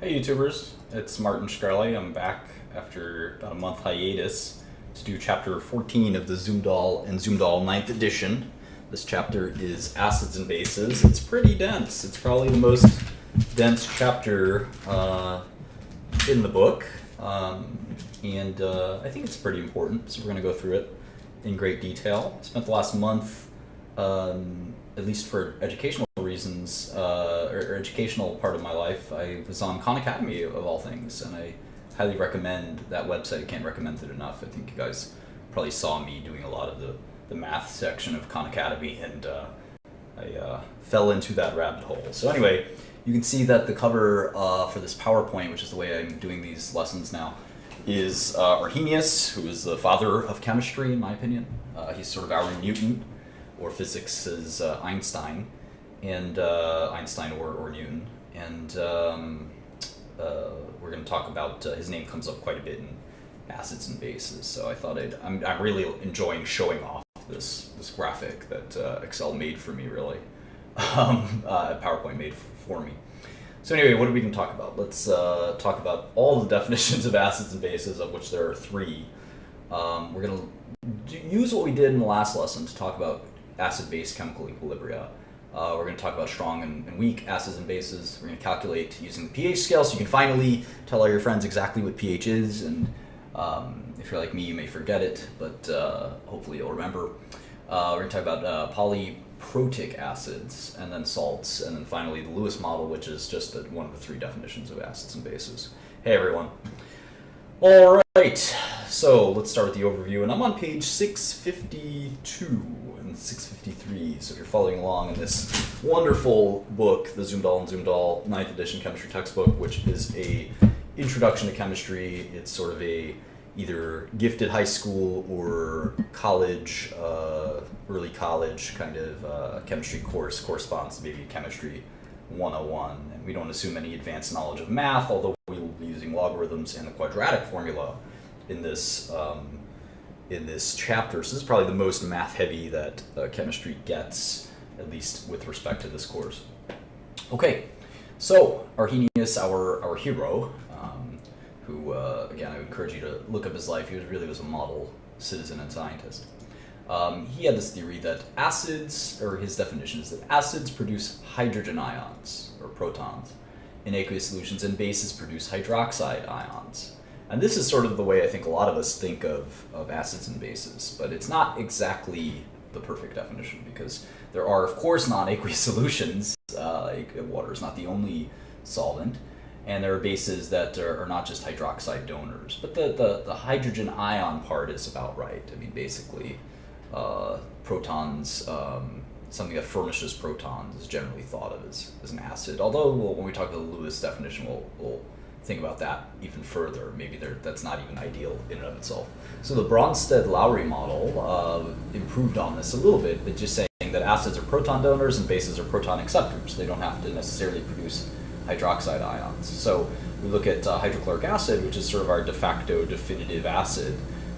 Hey YouTubers, it's Martin Shkreli. I'm back after about a month hiatus to do chapter 14 of the Zoomdal and Zoomdal 9th edition. This chapter is acids and bases. It's pretty dense. It's probably the most dense chapter in the book, and I think it's pretty important, so we're going to go through it in great detail. I spent the last month, at least for educational reasons, or educational part of my life, I was on Khan Academy of all things, and I highly recommend that website. I can't recommend it enough. I think you guys probably saw me doing a lot of the math section of Khan Academy, and I fell into that rabbit hole. So anyway, you can see that the cover for this PowerPoint, which is the way I'm doing these lessons now, is Arrhenius, who is the father of chemistry, in my opinion. He's sort of our Newton, or physics is Einstein, and Einstein or Newton. And we're going to talk about, his name comes up quite a bit in acids and bases. So I thought I'm really enjoying showing off this graphic that Excel made for me, really. PowerPoint made for me. So anyway, what are we going to talk about? Let's talk about all the definitions of acids and bases, of which there are three. We're going to use what we did in the last lesson to talk about acid-base chemical equilibria. We're going to talk about strong and weak acids and bases. We're going to calculate using the pH scale, so you can finally tell all your friends exactly what pH is. And if you're like me, you may forget it, but hopefully you'll remember. We're going to talk about polyprotic acids, and then salts, and then finally the Lewis model, which is just one of the three definitions of acids and bases. Hey everyone. All right, so let's start with the overview, and I'm on page 652 and 653, so if you're following along in this wonderful book, the Zoomdal and Zoomdal 9th edition chemistry textbook, which is a introduction to chemistry. It's sort of a either gifted high school or college, early college kind of chemistry course, corresponds to maybe chemistry 101. And we don't assume any advanced knowledge of math, although we will be using logarithms and the quadratic formula in this chapter. So this is probably the most math heavy that chemistry gets, at least with respect to this course. Okay, so Arrhenius, our hero, who, again, I would encourage you to look up his life. He really was a model citizen and scientist. He had this theory that acids, or his definition is that acids produce hydrogen ions, or protons, in aqueous solutions, and bases produce hydroxide ions. And this is sort of the way I think a lot of us think of acids and bases, but it's not exactly the perfect definition, because there are, of course, non-aqueous solutions. Water is not the only solvent. And there are bases that are not just hydroxide donors. But the hydrogen ion part is about right. I mean, basically, protons, something that furnishes protons is generally thought of as an acid. Although, when we talk about the Lewis definition, we'll think about that even further. Maybe that's not even ideal in and of itself. So the Bronsted-Lowry model improved on this a little bit, but just saying that acids are proton donors and bases are proton acceptors. They don't have to necessarily produce hydroxide ions. So we look at hydrochloric acid, which is sort of our de facto definitive acid.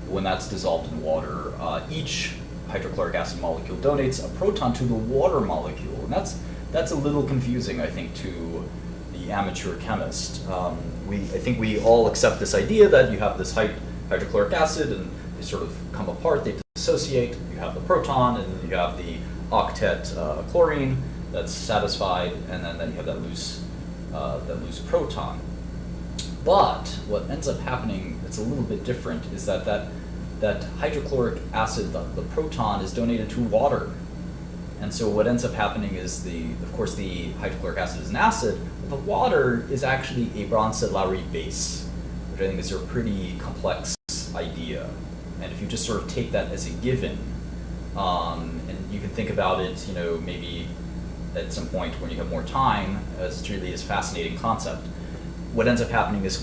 When that's dissolved in water, each hydrochloric acid molecule donates a proton to the water molecule, and that's a little confusing, I think, to the amateur chemist. I think we all accept this idea that you have this hydrochloric acid, and they sort of come apart, they dissociate. You have the proton, and you have the octet chlorine that's satisfied, and then you have that loose proton. But what ends up happening that's a little bit different is that hydrochloric acid, the proton, is donated to water. And so what ends up happening is of course the hydrochloric acid is an acid, but the water is actually a Bronsted-Lowry base, which I think is a pretty complex idea. And if you just sort of take that as a given, and you can think about it, maybe at some point when you have more time, as it's really a fascinating concept. What ends up happening is,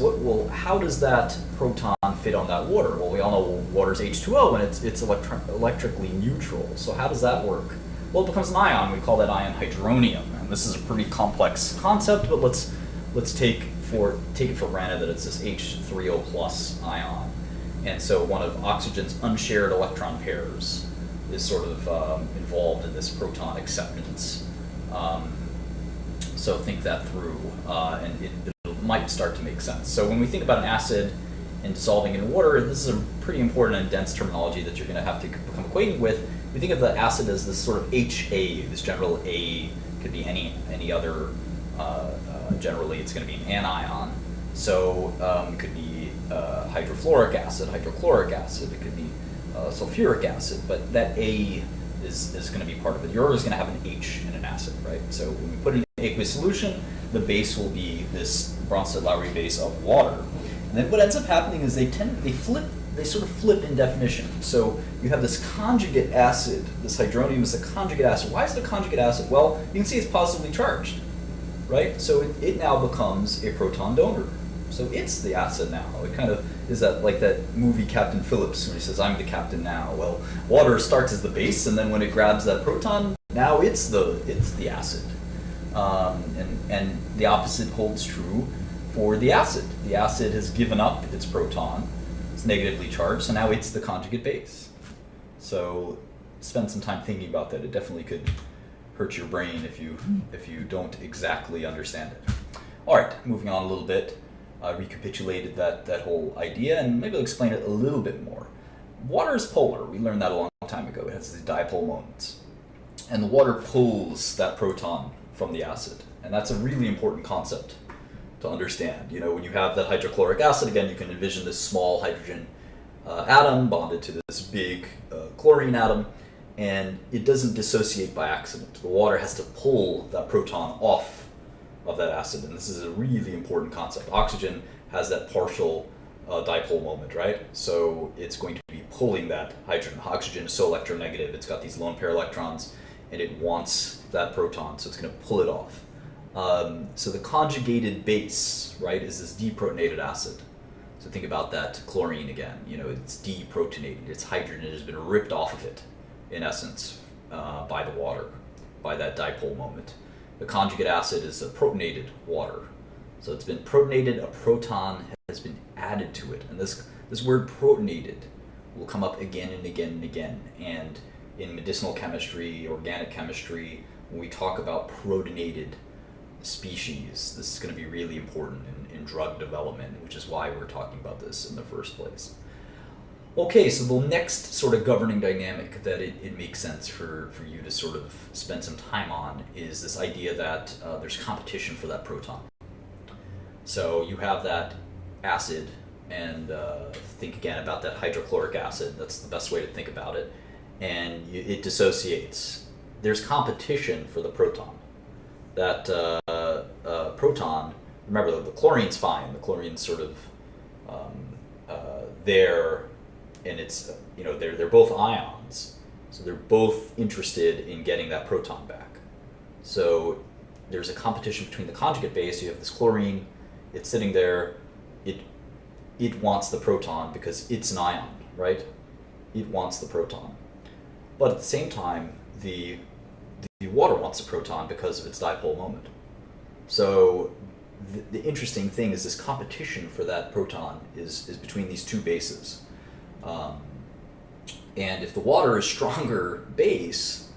how does that proton fit on that water? Well, we all know water's H2O, and it's electrically neutral. So how does that work? Well, it becomes an ion. We call that ion hydronium, and this is a pretty complex concept. But let's take it for granted that it's this H3O plus ion, and so one of oxygen's unshared electron pairs is sort of involved in this proton acceptance. So think that through, and might start to make sense. So when we think about an acid and dissolving in water, this is a pretty important and dense terminology that you're going to have to become acquainted with. We think of the acid as this sort of HA, this general A, could be any other, generally it's going to be an anion. So it could be hydrofluoric acid, hydrochloric acid, it could be sulfuric acid, but that A is going to be part of it. You're always going to have an H in an acid, right? So when we put it in an aqueous solution, the base will be this Bronsted-Lowry base of water. And then what ends up happening is they sort of flip in definition. So you have this conjugate acid, this hydronium is a conjugate acid. Why is it a conjugate acid? Well, you can see it's positively charged, right? So it now becomes a proton donor. So it's the acid now. It kind of is that like that movie Captain Phillips when he says, "I'm the captain now." Well, water starts as the base, and then when it grabs that proton, now it's the acid. And the opposite holds true for the acid. The acid has given up its proton, it's negatively charged, so now it's the conjugate base. So spend some time thinking about that. It definitely could hurt your brain if you don't exactly understand it. All right, moving on a little bit. I recapitulated that whole idea, and maybe I'll explain it a little bit more. Water is polar. We learned that a long time ago. It has these dipole moments. And the water pulls that proton from the acid. And that's a really important concept to understand. You know, when you have that hydrochloric acid, again, you can envision this small hydrogen atom bonded to this big chlorine atom, and it doesn't dissociate by accident. The water has to pull that proton off of that acid, and this is a really important concept. Oxygen has that partial dipole moment, right? So it's going to be pulling that hydrogen. Oxygen is so electronegative, it's got these lone pair electrons, and it wants that proton, so it's going to pull it off. So the conjugated base, right, is this deprotonated acid. So think about that chlorine again. You know, it's deprotonated. Its hydrogen has been ripped off of it, in essence, by the water, by that dipole moment. The conjugate acid is a protonated water. So it's been protonated, a proton has been added to it. And this word protonated will come up again and again and again. And in medicinal chemistry, organic chemistry, when we talk about protonated species, this is going to be really important in drug development, which is why we're talking about this in the first place. Okay, so the next sort of governing dynamic that it makes sense for you to sort of spend some time on is this idea that there's competition for that proton. So you have that acid, and think again about that hydrochloric acid. That's the best way to think about it. And it dissociates. There's competition for the proton. That proton, remember the chlorine's fine. The chlorine's sort of there. And it's, you know, they're both ions, so they're both interested in getting that proton back. So there's a competition between the conjugate base. You have this chlorine, it's sitting there, it wants the proton because it's an ion, right? It wants the proton. But at the same time, the water wants the proton because of its dipole moment. So the interesting thing is this competition for that proton is between these two bases. And if the water is stronger base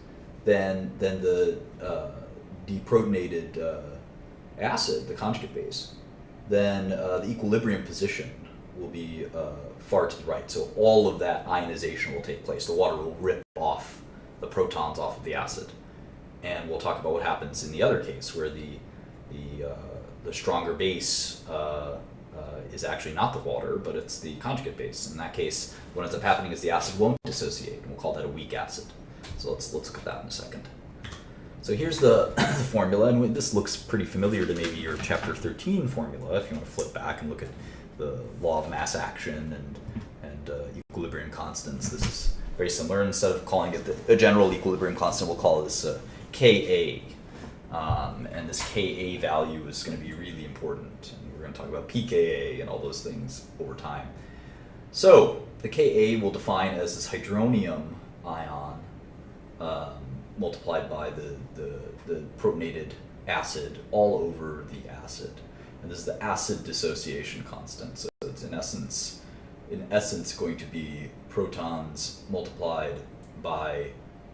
than the deprotonated acid, the conjugate base, then the equilibrium position will be far to the right. So all of that ionization will take place. The water will rip off the protons off of the acid. And we'll talk about what happens in the other case, where the stronger base is actually not the water, but it's the conjugate base. In that case, what ends up happening is the acid won't dissociate, and we'll call that a weak acid. So let's look at that in a second. So here's the formula, and this looks pretty familiar to maybe your chapter 13 formula, if you want to flip back and look at the law of mass action and equilibrium constants. This is very similar. Instead of calling it a general equilibrium constant, we'll call this Ka. And this Ka value is going to be really important. And we're going to talk about pKa and all those things over time. So the Ka we'll define as this hydronium ion multiplied by the protonated acid all over the acid. And this is the acid dissociation constant. So it's in essence going to be protons multiplied by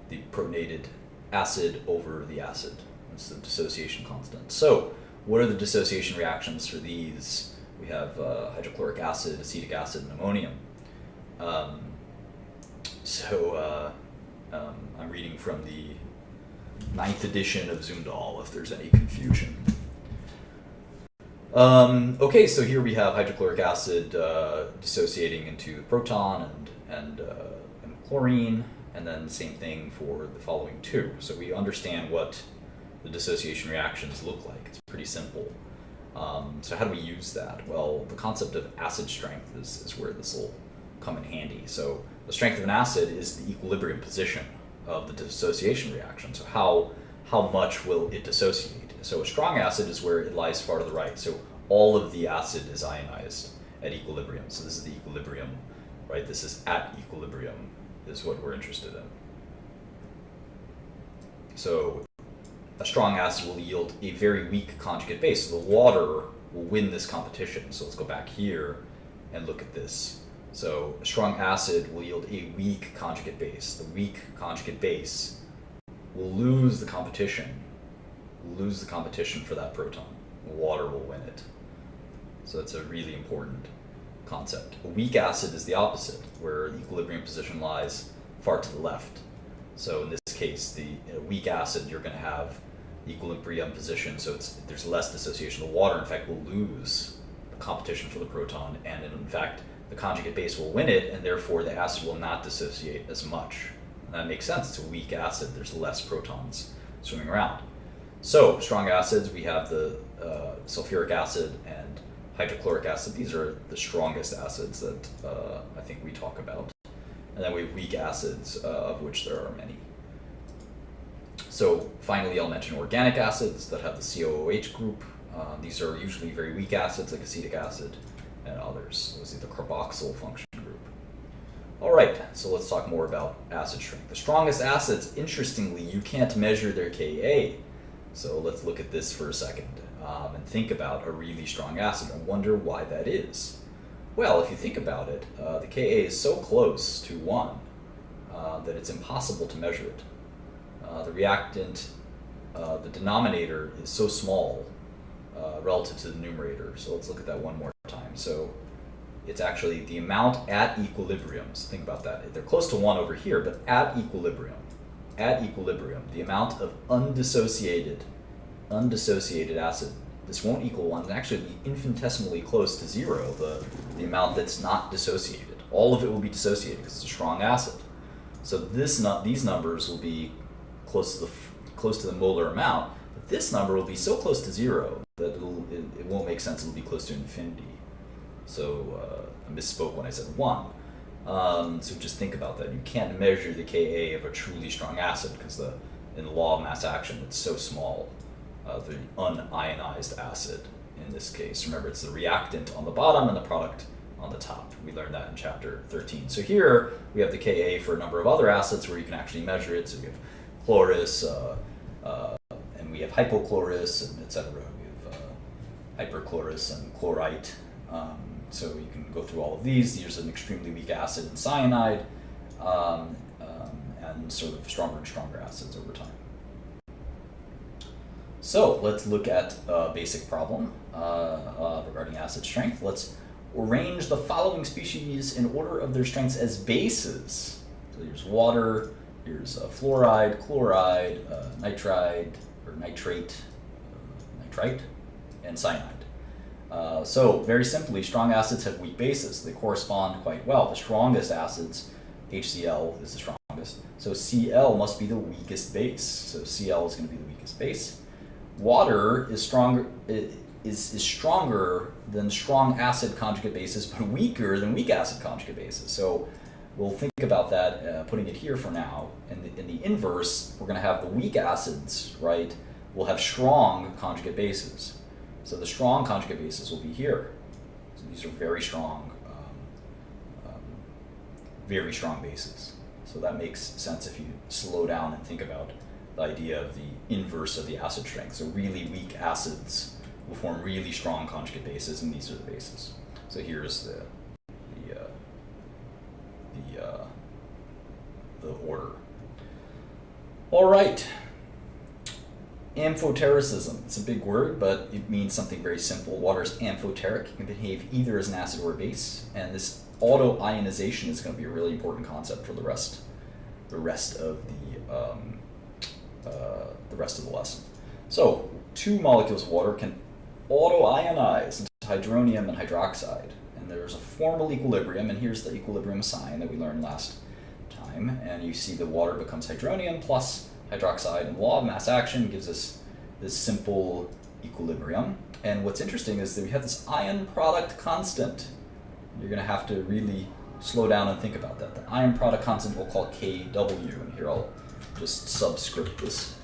the protonated acid over the acid. That's the dissociation constant. So what are the dissociation reactions for these? We have hydrochloric acid, acetic acid, and ammonium. I'm reading from the 9th edition of Zumdahl, if there's any confusion. Okay, so here we have hydrochloric acid dissociating into the proton and chlorine, and then same thing for the following two. So we understand what the dissociation reactions look like. It's pretty simple. So how do we use that? Well, the concept of acid strength is where this will come in handy. So the strength of an acid is the equilibrium position of the dissociation reaction. So how much will it dissociate? So a strong acid is where it lies far to the right. So all of the acid is ionized at equilibrium. So this is the equilibrium, right? This is at equilibrium is what we're interested in. So a strong acid will yield a very weak conjugate base. So the water will win this competition. So let's go back here and look at this. So a strong acid will yield a weak conjugate base. The weak conjugate base will lose the competition. For that proton. Water will win it. So that's a really important concept. A weak acid is the opposite, where the equilibrium position lies far to the left. So in this case, in a weak acid, you're going to have equilibrium position, so there's less dissociation. The water, in fact, will lose the competition for the proton, and in fact, the conjugate base will win it, and therefore the acid will not dissociate as much. And that makes sense. It's a weak acid. There's less protons swimming around. So strong acids, we have the sulfuric acid and hydrochloric acid. These are the strongest acids that I think we talk about. And then we have weak acids, of which there are many. So finally, I'll mention organic acids that have the COOH group. These are usually very weak acids like acetic acid and others. Those are the carboxyl function group. All right, so let's talk more about acid strength. The strongest acids, interestingly, you can't measure their Ka. So let's look at this for a second and think about a really strong acid and wonder why that is. Well, if you think about it, the Ka is so close to 1 that it's impossible to measure it. The reactant, the denominator is so small relative to the numerator. So let's look at that one more time. So it's actually the amount at equilibrium. So think about that. They're close to 1 over here, but at equilibrium, the amount of undissociated acid, this won't equal 1. It'll actually be infinitesimally close to 0, the amount that's not dissociated. All of it will be dissociated because it's a strong acid. So these numbers will be close to the molar amount, but this number will be so close to 0 that it won't make sense. It'll be close to infinity. So I misspoke when I said 1. So just think about that. You can't measure the Ka of a truly strong acid because in the law of mass action, it's so small. The unionized acid in this case. Remember, it's the reactant on the bottom and the product on the top. We learned that in chapter 13. So here we have the Ka for a number of other acids where you can actually measure it. So we have chlorus, and we have hypochlorus, and etc. We have hyperchlorus and chlorite. So you can go through all of these. There's an extremely weak acid in cyanide, and sort of stronger and stronger acids over time. So let's look at a basic problem regarding acid strength. Let's arrange the following species in order of their strengths as bases. So here's water, here's fluoride, chloride, nitrite, and cyanide. So very simply, strong acids have weak bases. They correspond quite well. The strongest acids, HCl is the strongest. So Cl must be the weakest base. So Cl is going to be the weakest base. Water is stronger than strong acid conjugate bases, but weaker than weak acid conjugate bases. So we'll think about that, putting it here for now. In the inverse, we're going to have the weak acids, right? We'll have strong conjugate bases. So the strong conjugate bases will be here. So these are very strong bases. So that makes sense if you slow down and think about the idea of the inverse of the acid strength. So really weak acids will form really strong conjugate bases, and these are the bases. So here's the order. All right. Amphotericism. It's a big word, but it means something very simple. Water is amphoteric. It can behave either as an acid or a base, and this auto-ionization is going to be a really important concept for the rest of the rest of the lesson. So, two molecules of water can auto-ionize into hydronium and hydroxide, and there's a formal equilibrium, and here's the equilibrium sign that we learned last time, and you see the water becomes hydronium plus hydroxide, and law of mass action gives us this simple equilibrium. And what's interesting is that we have this ion product constant. You're going to have to really slow down and think about that. The ion product constant we'll call Kw, and here I'll just subscript this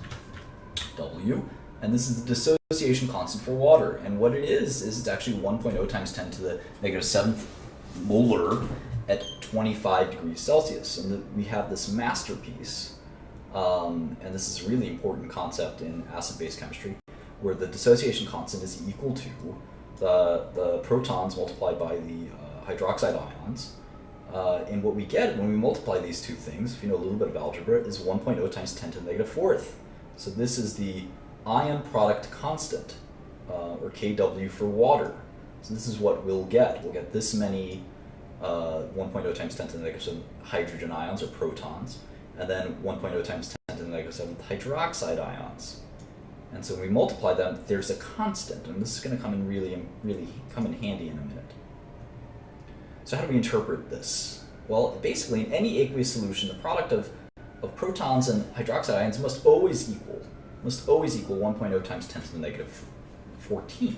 W. And this is the dissociation constant for water. And what it is it's actually 1.0 times 10 to the negative 7th molar at 25 degrees Celsius. And we have this masterpiece. And this is a really important concept in acid-base chemistry, where the dissociation constant is equal to the protons multiplied by the hydroxide ions. And what we get when we multiply these two things, if you know a little bit of algebra, is 1.0 times 10 to the negative 4th. So this is the ion product constant, or Kw for water. So this is what we'll get. We'll get this many 1.0 times 10 to the negative 7 hydrogen ions, or protons, and then 1.0 times 10 to the negative 7 hydroxide ions. And so when we multiply them, there's a constant, and this is going to come in really come in handy in a minute. So how do we interpret this? Well, basically in any aqueous solution, the product of protons and hydroxide ions must always equal 1.0 times 10 to the negative 14th.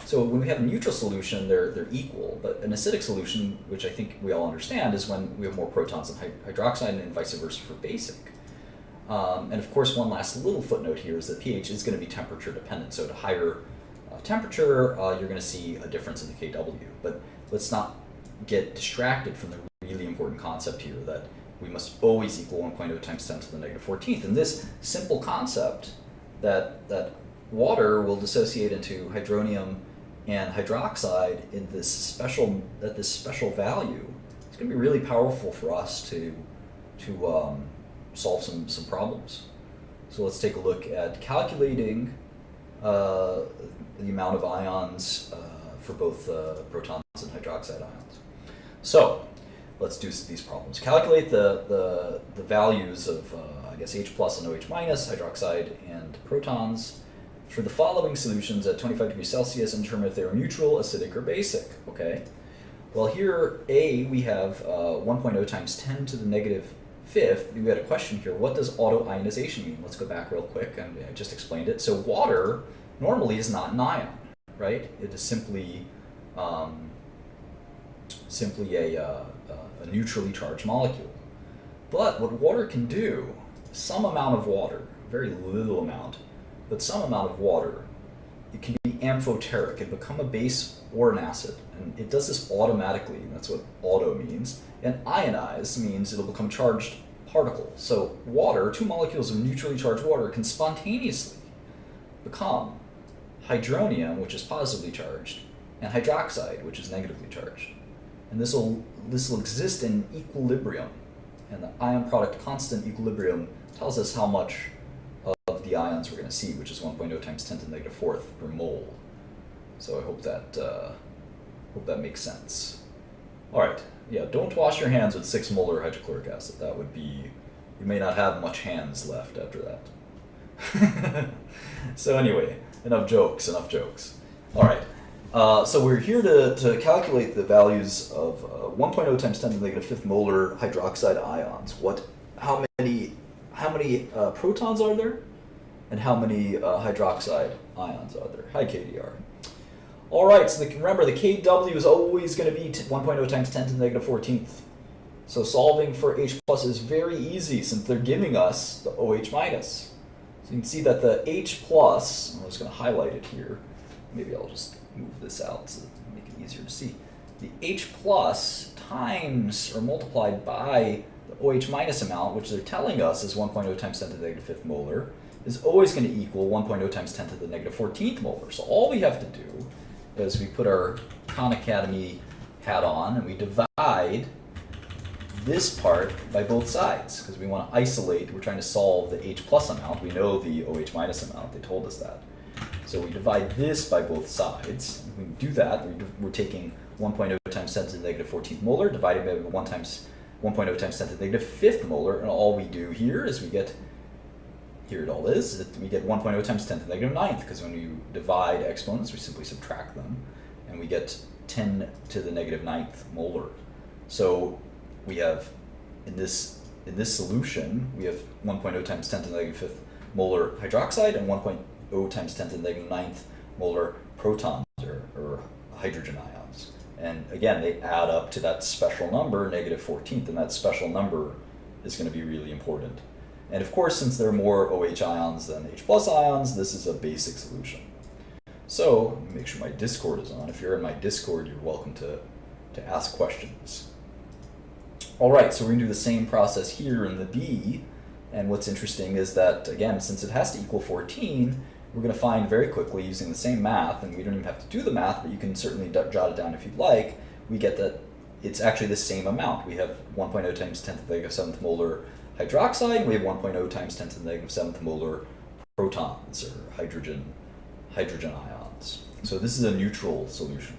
So when we have a neutral solution, they're equal, but an acidic solution, which I think we all understand, is when we have more protons than hydroxide, and vice versa for basic. And of course, one last little footnote here is that pH is going to be temperature dependent. So at a higher temperature, you're going to see a difference in the Kw. But let's not get distracted from the really important concept here that we must always equal 1.0 times 10 to the negative 14th. And this simple concept that water will dissociate into hydronium and hydroxide in this special value, it's going to be really powerful for us to solve some problems. So let's take a look at calculating the amount of ions for both protons and hydroxide ions. So let's do these problems. Calculate the values of I guess H plus and OH minus, hydroxide and protons, for the following solutions at 25 degrees Celsius, and determine if they are neutral, acidic, or basic. Okay. Well, here A, we have 1.0 times 10 to the negative 5th. We had a question here. What does auto-ionization mean? Let's go back real quick, and I just explained it. So water normally is not an ion, right? It is simply a neutrally charged molecule. But what water can do, some amount of water, very little amount, but some amount of water, it can be amphoteric and become a base or an acid. And it does this automatically, and that's what auto means. And ionize means it'll become charged particles. So water, two molecules of neutrally charged water, can spontaneously become hydronium, which is positively charged, and hydroxide, which is negatively charged. And this will exist in equilibrium. And the ion product constant equilibrium tells us how much of the ions we're going to see, which is 1.0 times 10 to the negative 4th per mole. So I hope that makes sense. All right, yeah, don't wash your hands with 6 molar hydrochloric acid. That would be, you may not have much hands left after that. So anyway, enough jokes. All right, so we're here to calculate the values of 1.0 times 10 to the negative 5th molar hydroxide ions. How many protons are there? And how many hydroxide ions are there? Hi, KDR. All right, so remember the Kw is always going to be 1.0 times 10 to the negative 14th. So solving for H plus is very easy since they're giving us the OH minus. So you can see that the H plus, I'm just going to highlight it here. Maybe I'll just move this out to make it easier to see. The H plus times or multiplied by the OH minus amount, which they're telling us is 1.0 times 10 to the negative 5th molar, is always going to equal 1.0 times 10 to the negative 14th molar. So all we have to do is we put our Khan Academy hat on and we divide this part by both sides, because we want to isolate, we're trying to solve the H plus amount. We know the OH minus amount, they told us that. So we divide this by both sides. When we do that, we're taking 1.0 times 10 to the negative 14th molar, divided by 1.0 times 10 to the negative 5th molar, and all we do here is we get, here it all is, that we get 1.0 times 10 to the negative 9th, because when you divide exponents, we simply subtract them, and we get 10 to the negative 9th molar. So we have, in this solution, we have 1.0 times 10 to the negative 5th molar hydroxide and 1.0 times 10 to the negative 9th molar protons, or hydrogen ions. And again, they add up to that special number, negative 14th, and that special number is going to be really important. And of course, since there are more OH ions than H plus ions, this is a basic solution. So, let me make sure my Discord is on. If you're in my Discord, you're welcome to ask questions. All right, so we're going to do the same process here in the B. And what's interesting is that, again, since it has to equal 14, we're going to find very quickly using the same math, and we don't even have to do the math, but you can certainly jot it down if you'd like, we get that it's actually the same amount. We have 1.0 times 10 to the negative 7th molar hydroxide, and we have 1.0 times 10 to the negative 7th molar protons, or hydrogen ions. So this is a neutral solution.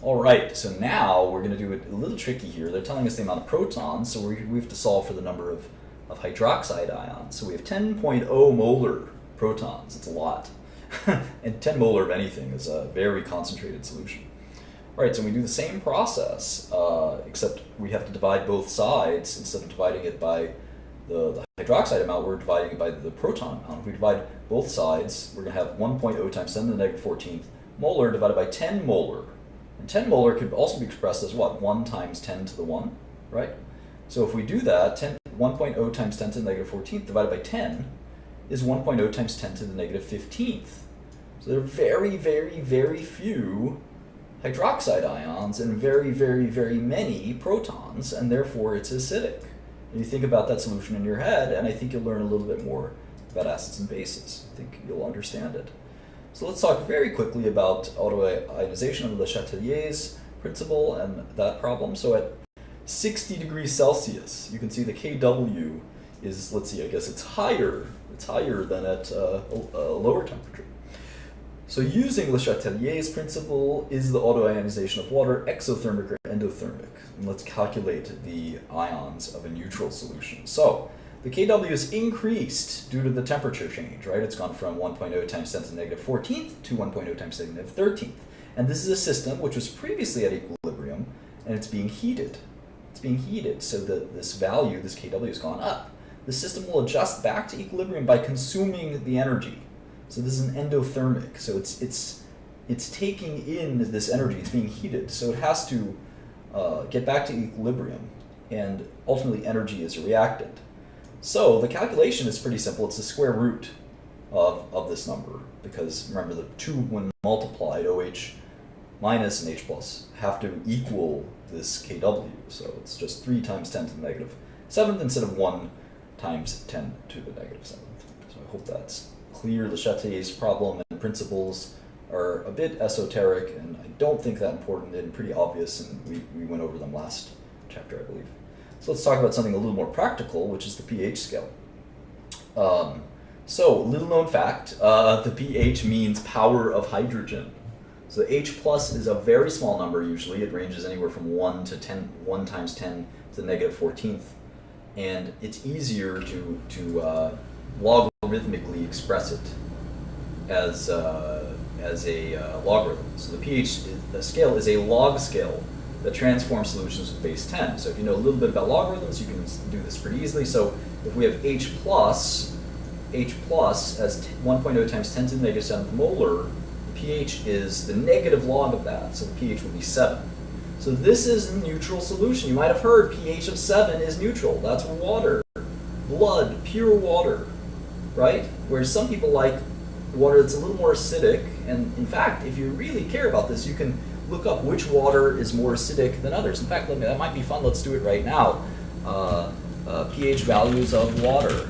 All right, so now we're going to do it a little tricky here. They're telling us the amount of protons, so we have to solve for the number of hydroxide ions. So we have 10.0 molar protons. It's a lot. And 10 molar of anything is a very concentrated solution. All right, so we do the same process, except we have to divide both sides. Instead of dividing it by the hydroxide amount, we're dividing it by the proton amount. If we divide both sides, we're going to have 1.0 times 10 to the negative 14th molar divided by 10 molar. And 10 molar could also be expressed as what? 1 times 10 to the 1, right? So if we do that, 1.0 times 10 to the negative 14th divided by 10 is 1.0 times 10 to the negative 15th. So there are very, very, very few hydroxide ions and very, very, very many protons, and therefore it's acidic. And you think about that solution in your head, and I think you'll learn a little bit more about acids and bases. I think you'll understand it. So let's talk very quickly about autoionization of Le Chatelier's principle and that problem. So at 60 degrees Celsius, you can see the Kw is, let's see, I guess it's higher than at a lower temperature. So using Le Chatelier's principle, is the autoionization of water exothermic or endothermic? And let's calculate the ions of a neutral solution. So the Kw is increased due to the temperature change, right? It's gone from 1.0 times 10 to the negative 14th to 1.0 times 10 to the negative 13th. And this is a system which was previously at equilibrium, and it's being heated. It's being heated, so that this value, this Kw, has gone up. The system will adjust back to equilibrium by consuming the energy. So this is an endothermic. So it's taking in this energy. It's being heated. So it has to get back to equilibrium, and ultimately energy is a reactant. So the calculation is pretty simple. It's the square root of this number, because remember the two, when multiplied, OH minus and H plus, have to equal this Kw. So it's just 3 times 10 to the negative 7th instead of 1 times 10 to the negative 7th. So I hope that's clear. Le Chatelier's problem and principles are a bit esoteric, and I don't think that important, and pretty obvious, and we went over them last chapter, I believe. So let's talk about something a little more practical, which is the pH scale. So, little known fact, the pH means power of hydrogen. So the H plus is a very small number usually. It ranges anywhere from 1 to 10, 1 times 10 to the negative 14th. And it's easier to logarithmically express it as a logarithm. So the pH scale is a log scale that transforms solutions with base 10. So if you know a little bit about logarithms, you can do this pretty easily. So if we have H plus as 1.0 times 10 to the negative 7th molar, the pH is the negative log of that, so the pH would be 7. So this is a neutral solution. You might have heard pH of 7 is neutral. That's water, blood, pure water, right? Whereas some people like water that's a little more acidic, and in fact, if you really care about this, you can look up which water is more acidic than others. In fact, that might be fun. Let's do it right now. pH values of water,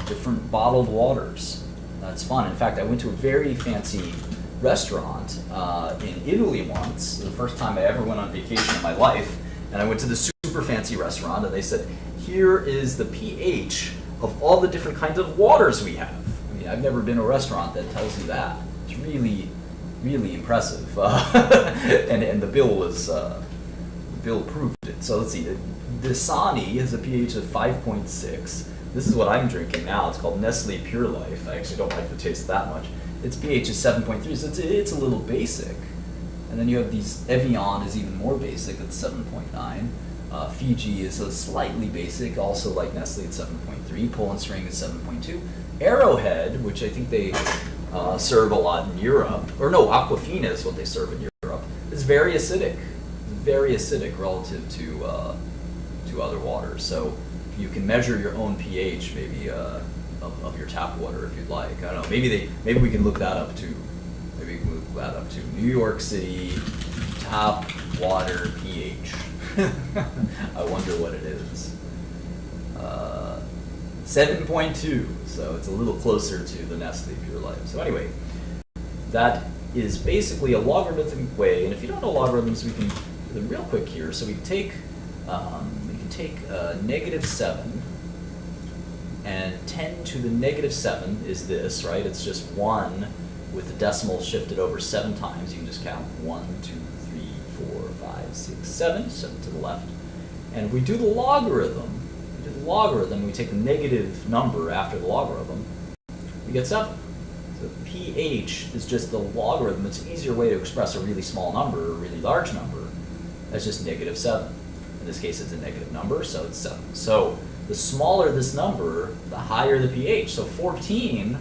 different bottled waters. That's fun. In fact, I went to a very fancy restaurant in Italy once, the first time I ever went on vacation in my life, and I went to the super super fancy restaurant, and they said, here is the pH of all the different kinds of waters we have. I mean, I've never been to a restaurant that tells you that. It's really, really impressive. And the bill was, the bill proved it. So let's see, the Dasani has a pH of 5.6. This is what I'm drinking now. It's called Nestle Pure Life. I actually don't like the taste that much. Its pH is 7.3, so it's a little basic. And then you have these, Evian is even more basic, it's 7.9. Fiji is a slightly basic, also like Nestle, it's 7.3. Poland Spring is 7.2. Arrowhead, which I think they serve a lot in Europe, or no, Aquafina is what they serve in Europe, is very acidic. Very acidic relative to other waters. So you can measure your own pH maybe of your tap water if you'd like. I don't know. Maybe we can look that up too. Maybe we can look that up too. New York City tap water pH. I wonder what it is. 7.2. So it's a little closer to the Nestle Pure Life. So anyway, that is basically a logarithmic way. And if you don't know logarithms, we can do them real quick here. So we can take -7, and 10 to the -7 is this, right? It's just 1 with the decimal shifted over 7 times. You can just count 1, 2, 3, 4, 5, 6, 7, 7 to the left. And if we do the logarithm, we take the negative number after the logarithm, we get 7. So pH is just the logarithm. It's an easier way to express a really small number, a really large number, as just -7. In this case, it's a negative number, so it's 7. So the smaller this number, the higher the pH. So 14,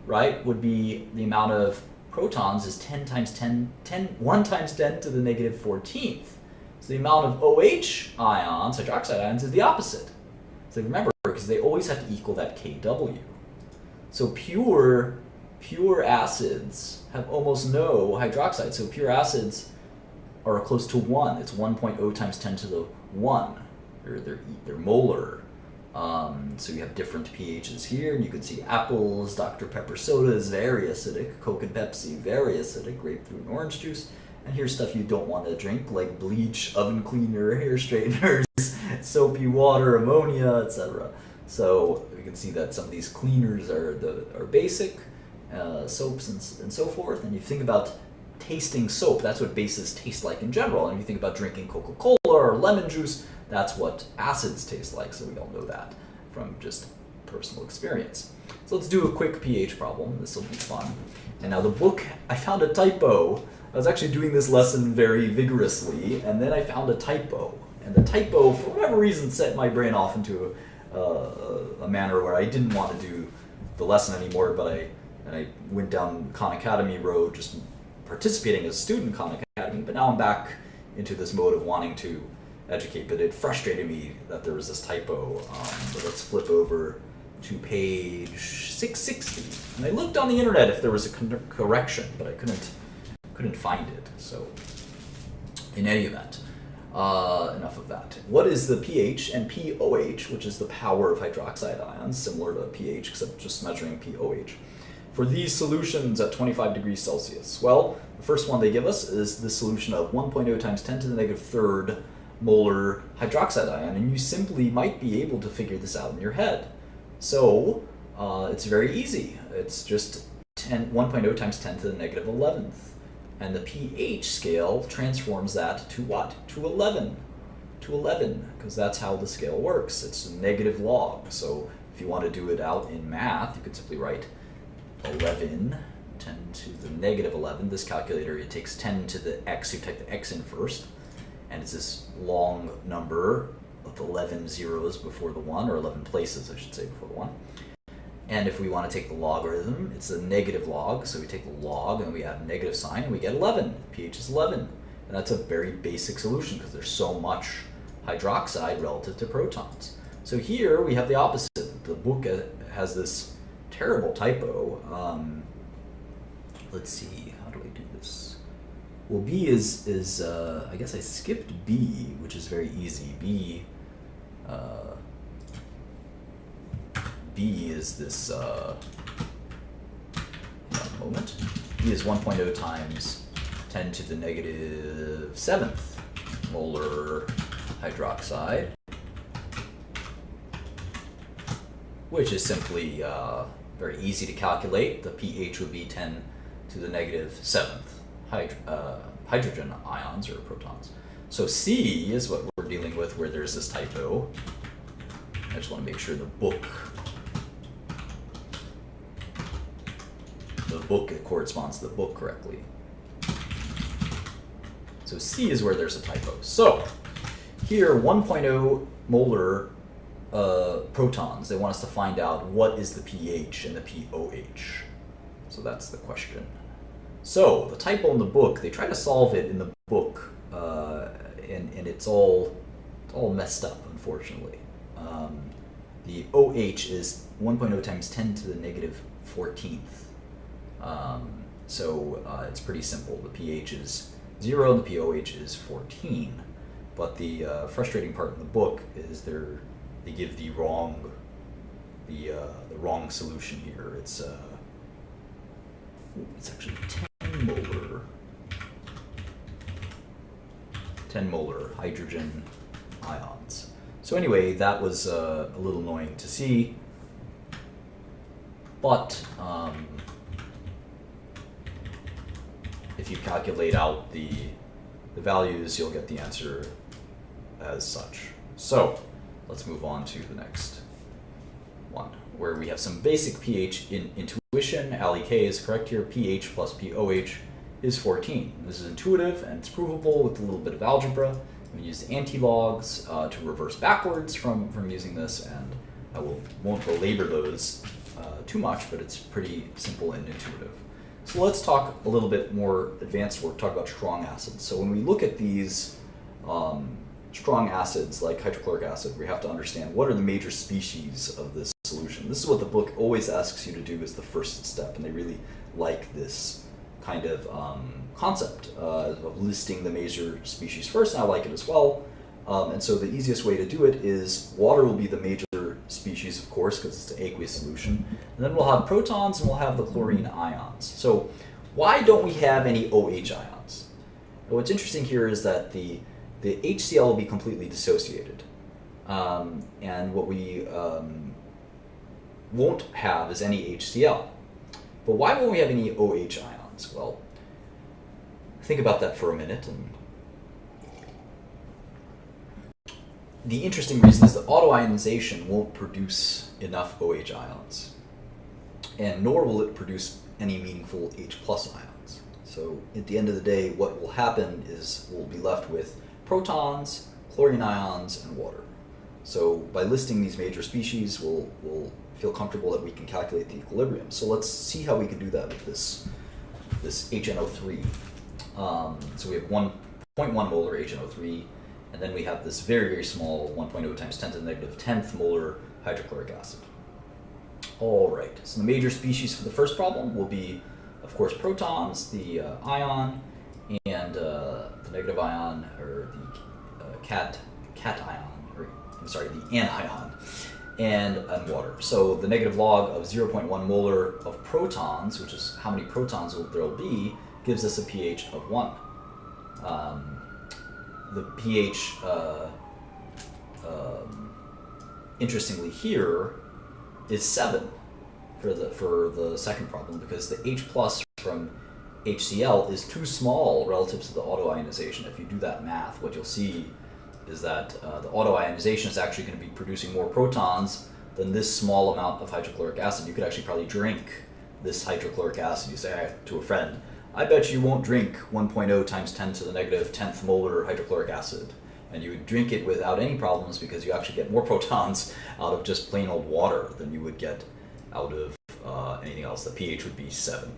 right, would be the amount of protons is 1 times 10 to the -14th. So the amount of OH ions, hydroxide ions, is the opposite. So remember, because they always have to equal that Kw. So pure acids have almost no hydroxide. So pure acids are close to 1. It's 1.0 times 10 to the 1. They're molar. So you have different pHs here, and you can see apples, Dr. Pepper soda is very acidic, Coke and Pepsi, very acidic, grapefruit and orange juice. And here's stuff you don't want to drink, like bleach, oven cleaner, hair straighteners, soapy water, ammonia, etc. So you can see that some of these cleaners are basic, soaps and so forth. And you think about tasting soap, that's what bases taste like in general. And if you think about drinking Coca-Cola or lemon juice, that's what acids taste like. So we all know that from just personal experience. So let's do a quick pH problem. This will be fun. And now the book, I found a typo. I was actually doing this lesson very vigorously, and then I found a typo. And the typo, for whatever reason, set my brain off into a manner where I didn't want to do the lesson anymore, but I went down Khan Academy road, just participating as a student in Khan Academy, but now I'm back into this mode of wanting to educate, but it frustrated me that there was this typo. But let's flip over to page 660. And I looked on the internet if there was a correction, but I couldn't find it. So in any event, enough of that. What is the pH and pOH, which is the power of hydroxide ions, similar to pH except just measuring pOH, for these solutions at 25 degrees Celsius? Well, the first one they give us is the solution of 1.0 times 10 to the -3rd molar hydroxide ion, and you simply might be able to figure this out in your head. So it's very easy. It's just 1.0 times 10 to the -11th. And the pH scale transforms that to what? To 11. To 11, because that's how the scale works. It's a negative log. So if you want to do it out in math, you could simply write 11, 10 to the -11. This calculator, it takes 10 to the x, you type the x in first, and it's this long number with 11 zeros before the 1, or 11 places, I should say, before the 1. And if we want to take the logarithm, it's a negative log, so we take the log and we add a negative sign and we get 11. pH is 11. And that's a very basic solution because there's so much hydroxide relative to protons. So here we have the opposite. The book has this terrible typo. Let's see, how do I do this? Well, B is I guess I skipped B, which is very easy. B is this, moment. B is 1.0 times 10 to the -7th molar hydroxide, which is simply very easy to calculate. The pH would be 10 to the negative 7th hydrogen ions or protons. So C is what we're dealing with where there's this typo. I just want to make sure the book corresponds to the book correctly. So C is where there's a typo. So here 1.0 molar protons, they want us to find out what is the pH and the POH. So that's the question. So the typo in the book, they try to solve it in the book, and it's all messed up, unfortunately. The OH is 1.0 times 10 to the negative 14th. So it's pretty simple. The pH is 0 and the POH is 14. But the frustrating part in the book is they give the wrong solution here. It's actually 10 molar hydrogen ions. So anyway, that was a little annoying to see, but if you calculate out the values, you'll get the answer as such. So let's move on to the next one, where we have some basic pH intuition. Ali K is correct here. pH plus POH is 14. This is intuitive and it's provable with a little bit of algebra. We use the anti-logs to reverse backwards from using this, and I won't belabor those too much, but it's pretty simple and intuitive. So let's talk a little bit more advanced work, talk about strong acids. So when we look at these strong acids like hydrochloric acid, we have to understand what are the major species of this solution. This is what the book always asks you to do as the first step, and they really like this kind of concept of listing the major species first, and I like it as well. And so the easiest way to do it is water will be the major species, of course, because it's an aqueous solution. And then we'll have protons and we'll have the chlorine ions. So why don't we have any OH ions? And what's interesting here is that the HCl will be completely dissociated. And what we won't have is any HCl. But why won't we have any OH ions? Well, think about that for a minute. And the interesting reason is that autoionization won't produce enough OH ions, and nor will it produce any meaningful H plus ions. So at the end of the day, what will happen is we'll be left with protons, chlorine ions, and water. So by listing these major species, we'll feel comfortable that we can calculate the equilibrium. So let's see how we can do that with this HNO3. So we have 1.1 molar HNO3, and then we have this very, very small 1.0 times 10 to the negative 10th molar hydrochloric acid. All right, so the major species for the first problem will be, of course, protons, the ion, and the negative ion, or the cation, or I'm sorry, the anion, and water. So the negative log of 0.1 molar of protons, which is how many protons there will be, gives us a pH of 1. The pH, interestingly here, is 7 for the second problem, because the H plus from HCl is too small relative to the autoionization. If you do that math, what you'll see is that the autoionization is actually going to be producing more protons than this small amount of hydrochloric acid. You could actually probably drink this hydrochloric acid. You say to a friend, I bet you won't drink 1.0 times 10 to the negative 10th molar hydrochloric acid. And you would drink it without any problems because you actually get more protons out of just plain old water than you would get out of anything else. The pH would be 7.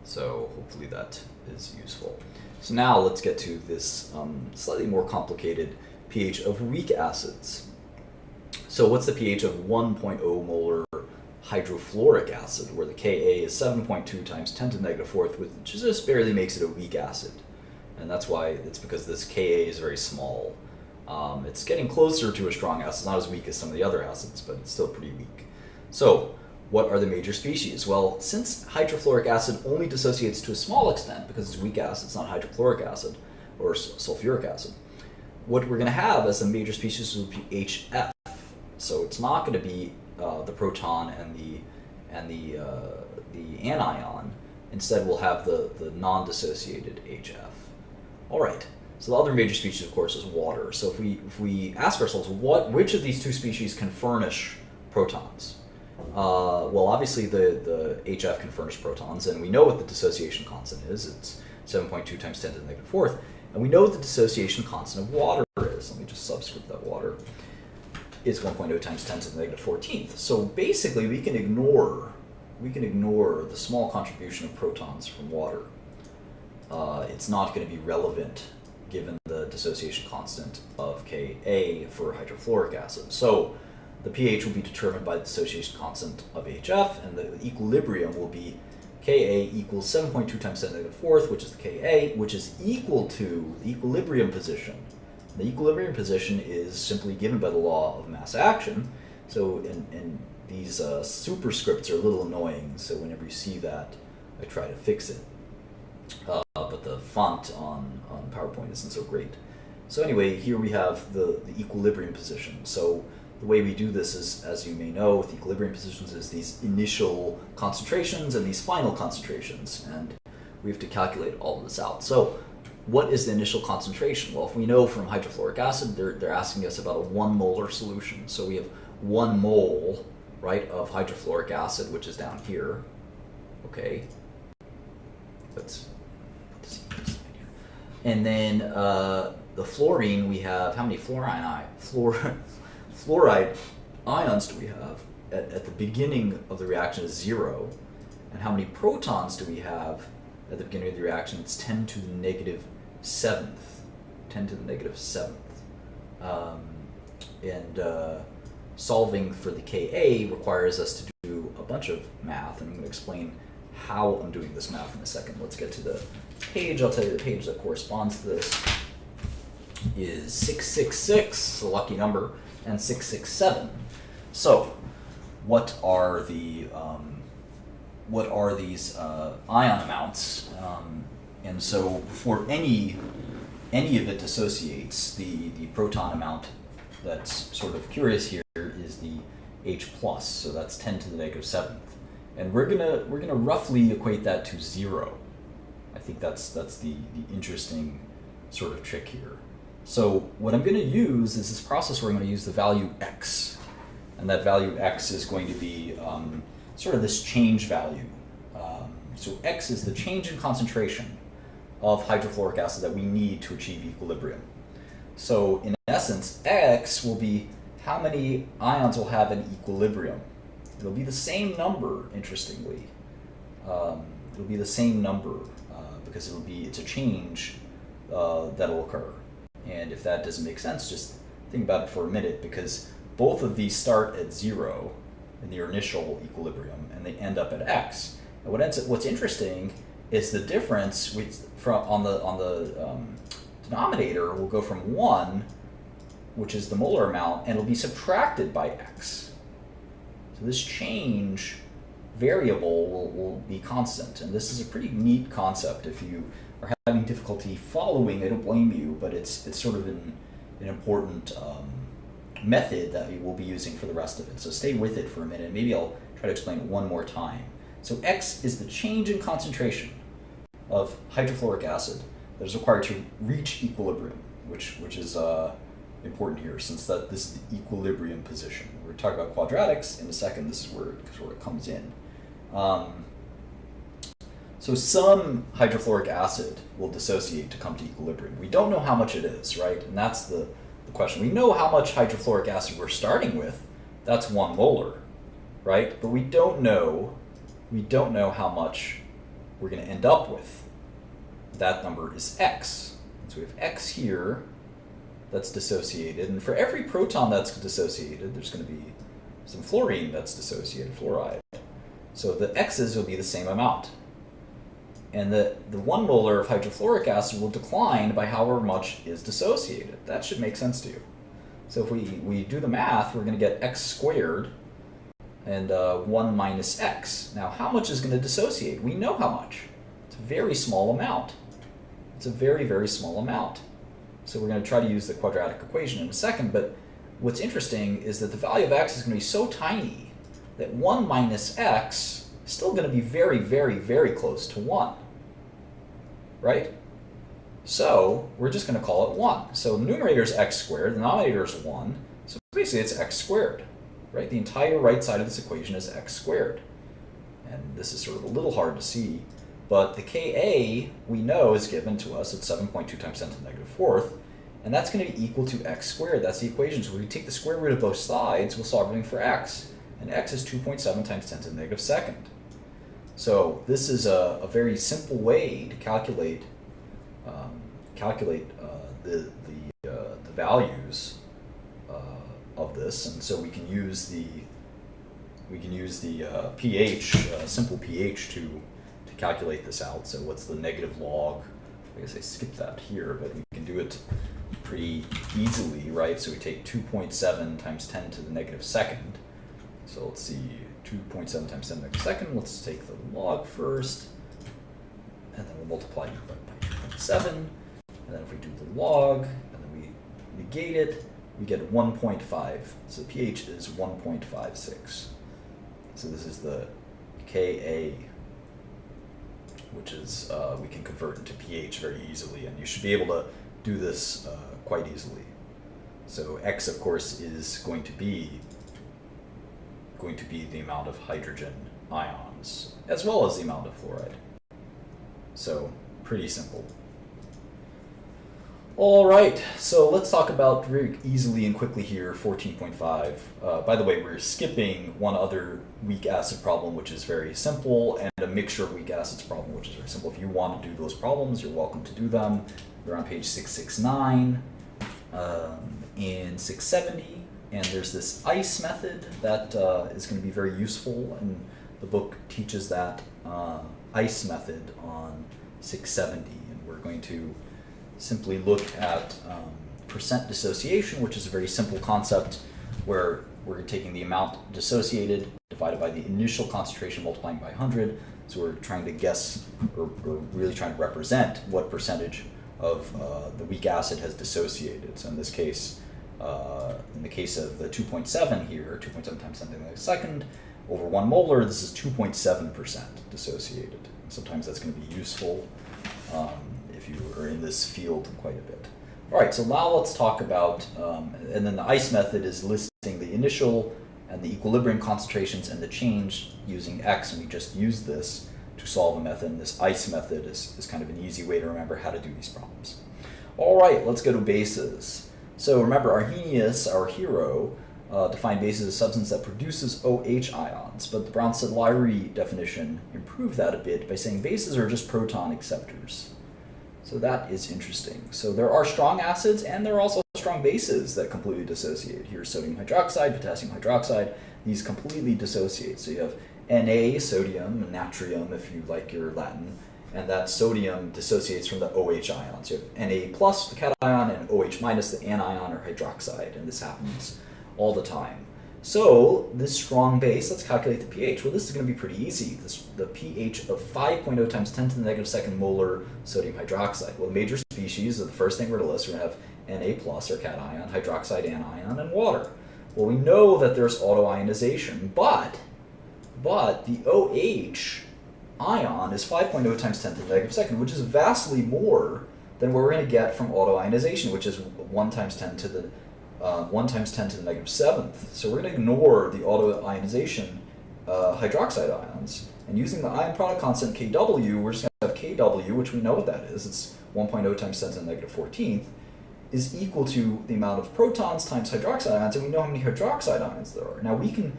So hopefully that is useful. So now let's get to this slightly more complicated pH of weak acids. So what's the pH of 1.0 molar hydrofluoric acid, where the Ka is 7.2 times 10 to the negative 4th, which just barely makes it a weak acid. And that's why it's because this Ka is very small. It's getting closer to a strong acid. It's not as weak as some of the other acids, but it's still pretty weak. So what are the major species? Well, since hydrofluoric acid only dissociates to a small extent because it's a weak acid, it's not hydrochloric acid or sulfuric acid, what we're going to have as the major species will be HF. So it's not going to be the proton and the anion. Instead, we'll have the non-dissociated HF. All right. So the other major species, of course, is water. So if we ask ourselves, which of these two species can furnish protons? Well, obviously the HF can furnish protons, and we know what the dissociation constant is. It's 7.2 times 10 to the negative fourth. And we know what the dissociation constant of water is. Let me just subscript that water. It's 1.0 times 10 to the negative 14th. So basically, we can ignore the small contribution of protons from water. It's not going to be relevant given the dissociation constant of Ka for hydrofluoric acid. So the pH will be determined by the dissociation constant of HF, and the equilibrium will be Ka equals 7.2 times 10 to the negative fourth, which is the Ka, which is equal to the equilibrium position. The equilibrium position is simply given by the law of mass action. So, and these superscripts are a little annoying, so whenever you see that, I try to fix it. But the font on PowerPoint isn't so great. So anyway, here we have the equilibrium position. So the way we do this is, as you may know, with equilibrium positions is these initial concentrations and these final concentrations, and we have to calculate all of this out. So what is the initial concentration? Well, if we know from hydrofluoric acid, they're asking us about a 1 molar solution. So we have 1 mole, right, of hydrofluoric acid, which is down here. Okay. Let's put this here. And then the fluorine, we have, how many fluoride ions do we have? At the beginning of the reaction is 0. And how many protons do we have at the beginning of the reaction? It's 10 to the negative 7th. 10 to the negative 7th. Solving for the Ka requires us to do a bunch of math, and I'm going to explain how I'm doing this math in a second. Let's get to the page. I'll tell you the page that corresponds to this is 666, a lucky number, and 667. So, what are these ion amounts? And so, before any of it dissociates, the proton amount that's sort of curious here is the H plus. So that's 10 to the negative 7th. And we're gonna roughly equate that to 0. I think that's the interesting sort of trick here. So what I'm going to use is this process where I'm going to use the value x, and that value x is going to be sort of this change value. So x is the change in concentration of hydrofluoric acid that we need to achieve equilibrium. So in essence, x will be how many ions will have an equilibrium. It'll be the same number, interestingly. It'll be the same number because it's a change that'll occur. And if that doesn't make sense, just think about it for a minute, because both of these start at 0 in their initial equilibrium, and they end up at x. And what's interesting is the difference on the denominator will go from 1, which is the molar amount, and it'll be subtracted by x. So this change variable will be constant, and this is a pretty neat concept. If you are having difficulty following, I don't blame you, but it's sort of an important method that we will be using for the rest of it. So stay with it for a minute. Maybe I'll try to explain it one more time. So x is the change in concentration of hydrofluoric acid that is required to reach equilibrium, which is important here, since this is the equilibrium position. We're talking about quadratics in a second. This is where it sort of comes in. So some hydrofluoric acid will dissociate to come to equilibrium. We don't know how much it is, right? And that's the question. We know how much hydrofluoric acid we're starting with. That's 1 molar, right? But we don't know how much we're going to end up with. That number is x. So we have x here that's dissociated, and for every proton that's dissociated, there's going to be some fluorine that's dissociated, fluoride. So the x's will be the same amount. And the 1 molar of hydrofluoric acid will decline by however much is dissociated. That should make sense to you. So if we do the math, we're going to get x squared and 1 minus x. Now, how much is going to dissociate? We know how much. It's a very small amount. It's a very, very small amount. So we're going to try to use the quadratic equation in a second, but what's interesting is that the value of x is going to be so tiny that 1 minus x is still going to be very, very, very close to 1, right? So we're just going to call it 1. So the numerator is x squared, the denominator is 1, so basically it's x squared, right? The entire right side of this equation is x squared. And this is sort of a little hard to see, but the Ka we know is given to us at 7.2 times 10 to the negative fourth, and that's going to be equal to x squared. That's the equation. So if we take the square root of both sides, we'll solve everything for x, and x is 2.7 times 10 to the negative second. So this is a very simple way to calculate the values of this, and so we can use the pH, simple pH to calculate this out. So what's the negative log? I guess I skipped that here, but we can do it pretty easily, right? So we take 2.7 times 10 to the negative second. So let's see, 2.7 times 10 to the negative second. Let's take the log first, and then we'll multiply by 2.7. And then if we do the log, and then we negate it, we get 1.5. So pH is 1.56. So this is the Ka, which is, we can convert into pH very easily, and you should be able to do this quite easily. So X, of course, is going to be the amount of hydrogen ions, as well as the amount of fluoride. So pretty simple. All right, so let's talk about very easily and quickly here 14.5. By the way, we're skipping one other weak acid problem, which is very simple, and a mixture of weak acids problem, which is very simple. If you want to do those problems, you're welcome to do them. They're on page 669 in 670, and there's this ICE method that is going to be very useful, and the book teaches that ICE method on 670, and we're going to simply look at percent dissociation, which is a very simple concept where we're taking the amount dissociated divided by the initial concentration multiplying by 100. So we're trying to guess, or really trying to represent what percentage of the weak acid has dissociated. So in this case, in the case of the 2.7 here, 2.7 times 10 to the negative second over 1 molar, this is 2.7% dissociated. And sometimes that's going to be useful if you are in this field quite a bit. All right, so now let's talk about, and then the ICE method is listing the initial and the equilibrium concentrations and the change using X, and we just use this to solve a method. And this ICE method is kind of an easy way to remember how to do these problems. All right, let's go to bases. So remember, Arrhenius, our hero, defined bases as a substance that produces OH ions, but the Brown-Sedlari definition improved that a bit by saying bases are just proton acceptors. So that is interesting. So there are strong acids and there are also strong bases that completely dissociate. Here's sodium hydroxide, potassium hydroxide. These completely dissociate. So you have Na, sodium, and natrium if you like your Latin, and that sodium dissociates from the OH ion. So you have Na plus, the cation, and OH minus, the anion or hydroxide, and this happens all the time. So this strong base, let's calculate the pH. Well, this is going to be pretty easy. The pH of 5.0 times 10 to the negative second molar sodium hydroxide. Well, the major species are the first thing we're going to list. We're going to have Na plus, or cation, hydroxide anion, and water. Well, we know that there's autoionization, but the OH ion is 5.0 times 10 to the negative second, which is vastly more than what we're going to get from autoionization, which is 1 times 10 to the 1 times 10 to the negative seventh. So we're going to ignore the autoionization hydroxide ions. And using the ion product constant Kw, we're just going to have Kw, which we know what that is. It's 1.0 times 10 to the negative 14th, is equal to the amount of protons times hydroxide ions, and we know how many hydroxide ions there are. Now we can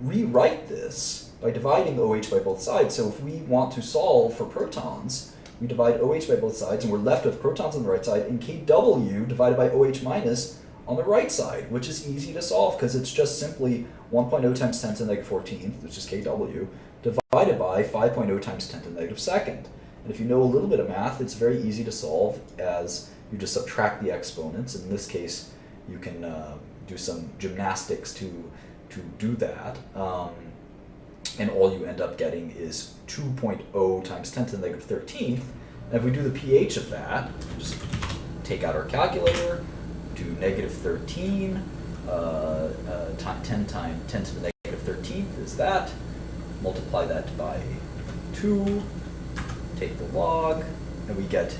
rewrite this by dividing OH by both sides. So if we want to solve for protons, we divide OH by both sides, and we're left with protons on the right side, and Kw divided by OH minus on the right side, which is easy to solve because it's just simply 1.0 times 10 to the negative 14th, which is Kw, divided by 5.0 times 10 to the negative second. And if you know a little bit of math, it's very easy to solve as you just subtract the exponents. In this case, you can do some gymnastics to do that. And all you end up getting is 2.0 times 10 to the negative 13th. And if we do the pH of that, just take out our calculator, do negative 13, 10 times 10 to the negative 13th is that, multiply that by 2, take the log, and we get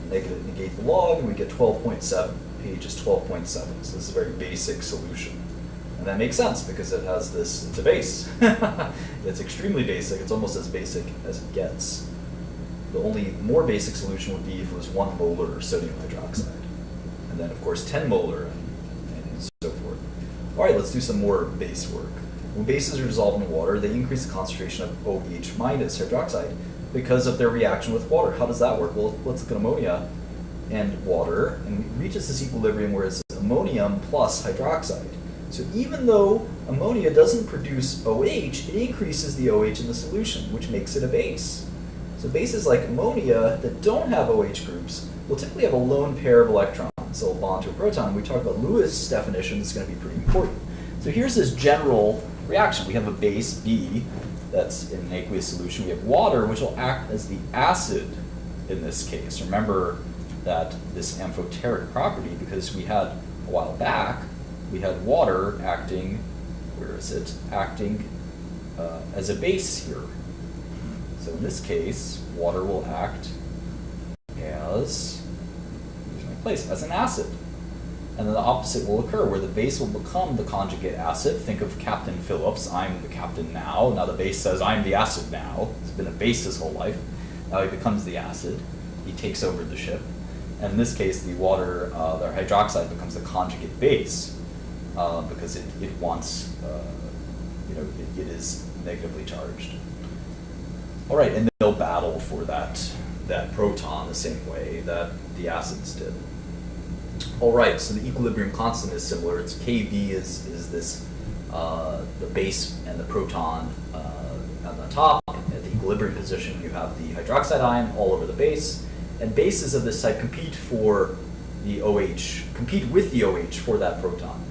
negate the log, and we get 12.7. Page is 12.7, so this is a very basic solution. And that makes sense because it has this, it's a base. It's extremely basic, it's almost as basic as it gets. The only more basic solution would be if it was 1 molar sodium hydroxide. And then of course 10 molar and so forth. All right, let's do some more base work. When bases are dissolved in water, they increase the concentration of OH minus hydroxide because of their reaction with water. How does that work? Well, let's look at ammonia and water, and it reaches this equilibrium where it's ammonium plus hydroxide. So even though ammonia doesn't produce OH, it increases the OH in the solution, which makes it a base. So bases like ammonia that don't have OH groups will typically have a lone pair of electrons. They'll bond to a proton. When we talk about Lewis' definition, it's going to be pretty important. So here's this general reaction. We have a base, B, that's in an aqueous solution. We have water, which will act as the acid in this case. Remember that this amphoteric property, because we had, a while back, we had water acting, where is it? Acting as a base here. So in this case, water will act as, here's my place, as an acid. And then the opposite will occur, where the base will become the conjugate acid. Think of Captain Phillips, I'm the captain now. Now the base says, I'm the acid now. He's been a base his whole life. Now he becomes the acid. He takes over the ship. And in this case, the water, the hydroxide becomes the conjugate base because it wants, it is negatively charged. All right, and they'll battle for that proton the same way that the acids did. All right, so the equilibrium constant is similar. It's Kb is this, the base and the proton on the top. At the equilibrium position, you have the hydroxide ion all over the base. And bases of this type compete with the OH for that proton.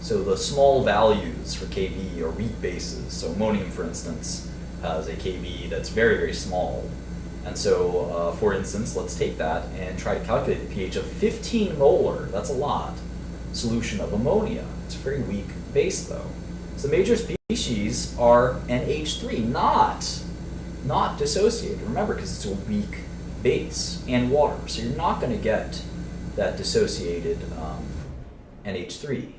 So the small values for Kb are weak bases. So ammonium, for instance, has a Kb that's very, very small. And so, for instance, let's take that and try to calculate the pH of 15 molar, that's a lot, solution of ammonia. It's a very weak base, though. So major species are NH3, not dissociated. Remember, because it's a weak base and water, so you're not going to get that dissociated NH3.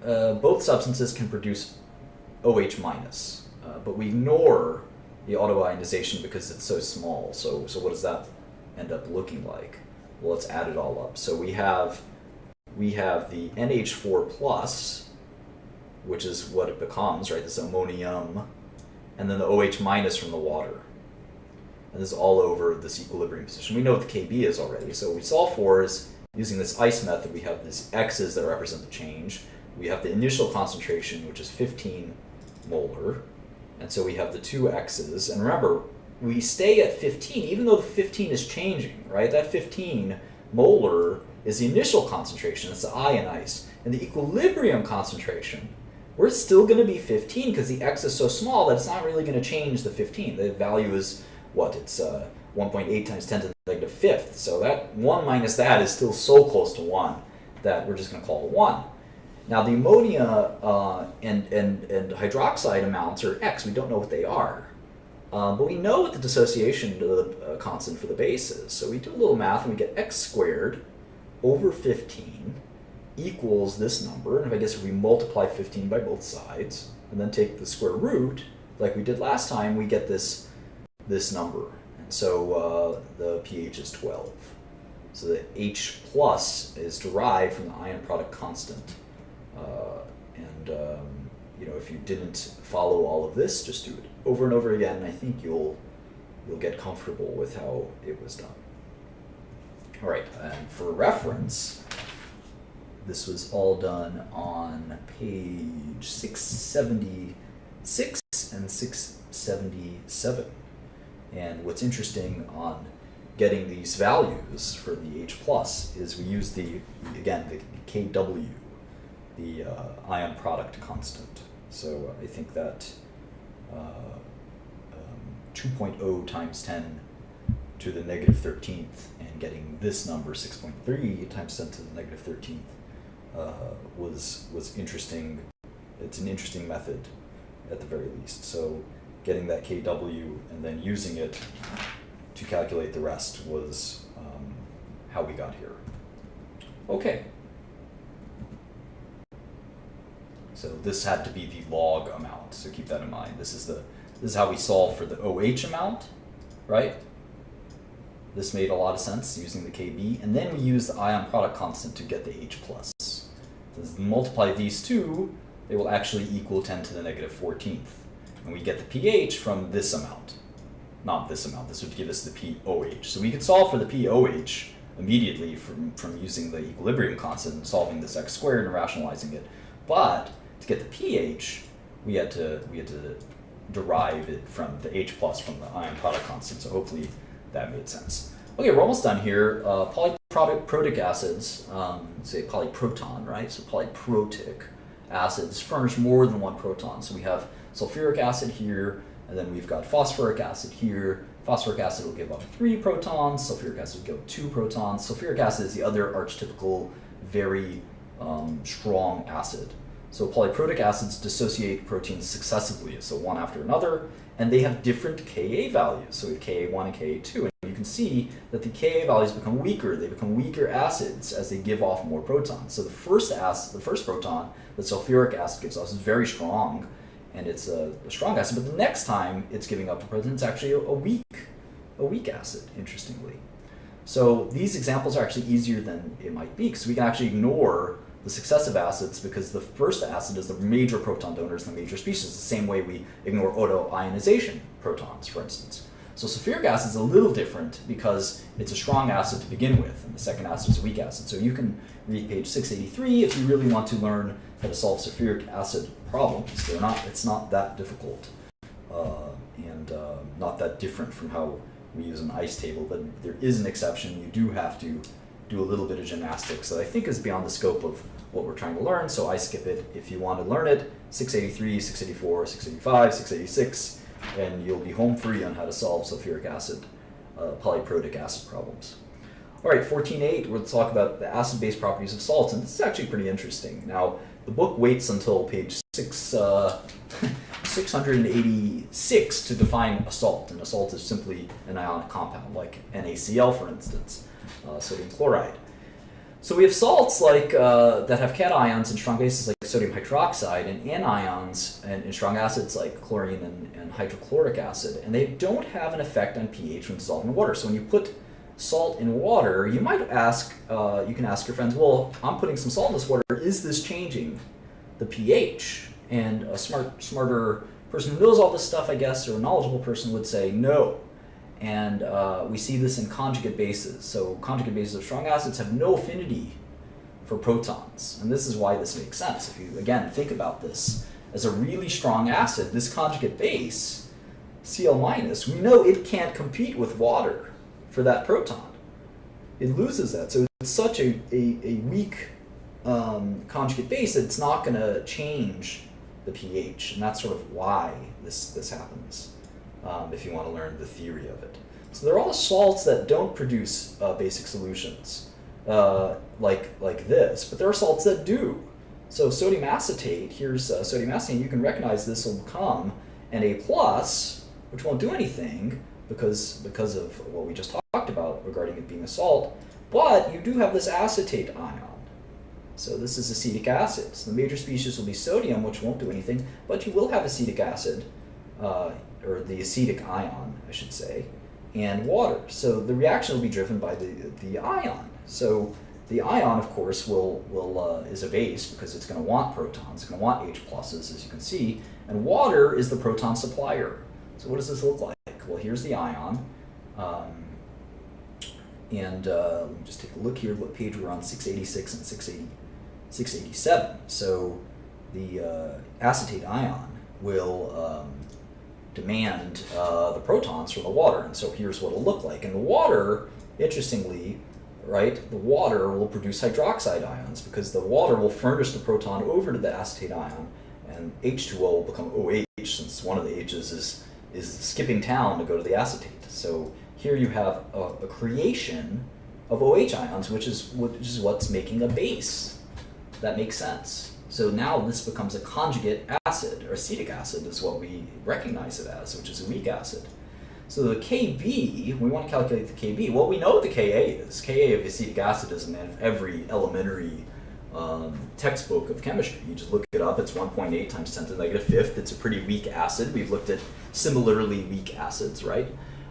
Both substances can produce OH minus, but we ignore the autoionization because it's so small. So what does that end up looking like? Well, let's add it all up. So we have the NH4 plus, which is what it becomes, right? This ammonium, and then the OH minus from the water. And this is all over this equilibrium position. We know what the Kb is already. So what we solve for is using this ice method. We have these x's that represent the change. We have the initial concentration, which is 15 molar. And so we have the two x's. And remember, we stay at 15, even though the 15 is changing, right? That 15 molar is the initial concentration. It's the ionized. And the equilibrium concentration, we're still going to be 15 because the x is so small that it's not really going to change the 15. The value is what? It's 1.8 times 10 to the negative fifth. So that 1 minus that is still so close to 1 that we're just going to call it 1. Now the ammonia and hydroxide amounts are x. We don't know what they are. But we know what the dissociation constant for the base is. So we do a little math and we get x squared over 15 equals this number. And I guess if we multiply 15 by both sides and then take the square root, like we did last time, we get this number. And so the pH is 12. So the H plus is derived from the ion product constant. If you didn't follow all of this, just do it over and over again. And I think you'll get comfortable with how it was done. All right, and for reference, this was all done on page 676 and 677. And what's interesting on getting these values for the H plus is we use the KW, the ion product constant. So I think that 2.0 times 10 to the negative 13th and getting this number 6.3 times 10 to the negative 13th was interesting. It's an interesting method at the very least. So getting that kW and then using it to calculate the rest was how we got here. Okay. So this had to be the log amount, so keep that in mind. This is how we solve for the OH amount, right? This made a lot of sense using the Kb, and then we use the ion product constant to get the H+. So as we multiply these two, they will actually equal 10 to the negative 14th. And we get the pH from this amount, not this amount. This would give us the pOH. So we could solve for the pOH immediately from using the equilibrium constant and solving this x squared and rationalizing it. But to get the pH, we had to derive it from the H+ from the ion product constant. So hopefully that made sense. Okay, we're almost done here. Polyprotic acids, say polyproton, right? So polyprotic acids furnish more than one proton. So we have sulfuric acid here, and then we've got phosphoric acid here. Phosphoric acid will give up 3 protons, sulfuric acid will give up 2 protons. Sulfuric acid is the other archetypical, very strong acid. So polyprotic acids dissociate proteins successively, so one after another, and they have different Ka values. So we have Ka1 and Ka2, and you can see that the Ka values become weaker. They become weaker acids as they give off more protons. So the first proton that sulfuric acid gives off is very strong, and it's a strong acid, but the next time it's giving up a proton, it's actually a weak acid, interestingly. So these examples are actually easier than it might be, because we can actually ignore the successive acids because the first acid is the major proton donors in the major species, the same way we ignore autoionization protons, for instance. So sulfuric acid is a little different because it's a strong acid to begin with, and the second acid is a weak acid. So you can read page 683 if you really want to learn how to solve sulfuric acid problems. It's not that difficult and not that different from how we use an ice table, but there is an exception. You do have to do a little bit of gymnastics that I think is beyond the scope of what we're trying to learn, so I skip it. If you want to learn it, 683, 684, 685, 686, and you'll be home free on how to solve sulfuric acid, polyprotic acid problems. All right, 14.8, we'll talk about the acid-base properties of salts, and this is actually pretty interesting. Now, the book waits until page 686 to define a salt, and a salt is simply an ionic compound, like NaCl, for instance, sodium chloride. So we have salts like that have cations and strong bases like sodium hydroxide, and anions and strong acids like chlorine and hydrochloric acid, and they don't have an effect on pH when dissolved in water. So when you put salt in water, you might ask, you can ask your friends, well, I'm putting some salt in this water, is this changing the pH? And a smarter person who knows all this stuff, I guess, or a knowledgeable person would say no. And we see this in conjugate bases. So conjugate bases of strong acids have no affinity for protons. And this is why this makes sense. If you, again, think about this as a really strong acid, this conjugate base, Cl-, we know it can't compete with water for that proton. It loses that. So it's such a weak conjugate base that it's not going to change the pH. And that's sort of why this happens. If you want to learn the theory of it. So there are all salts that don't produce basic solutions like this, but there are salts that do. So sodium acetate, here's sodium acetate, you can recognize this will become Na+, which won't do anything because of what we just talked about regarding it being a salt, but you do have this acetate ion. So this is acetic acid. So the major species will be sodium, which won't do anything, but you will have acetic acid, or the acetic ion, I should say, and water. So the reaction will be driven by the ion. So the ion, of course, is a base because it's going to want protons. It's going to want H+, as you can see, and water is the proton supplier. So what does this look like? Well, here's the ion, and let me just take a look here, what page we're on, 686 and 687. So the acetate ion will demand the protons from the water, and so here's what it'll look like. And the water, interestingly, right, the water will produce hydroxide ions because the water will furnish the proton over to the acetate ion, and H2O will become OH since one of the H's is skipping town to go to the acetate. So Here you have a creation of OH ions, which is what's making a base. That makes sense. So now this becomes a conjugate acid, or acetic acid is what we recognize it as, which is a weak acid. So the Kb, we want to calculate the Kb. Well, we know what the Ka is. Ka of acetic acid is in every elementary textbook of chemistry. You just look it up. It's 1.8 times 10 to the negative fifth. It's a pretty weak acid. We've looked at similarly weak acids, right?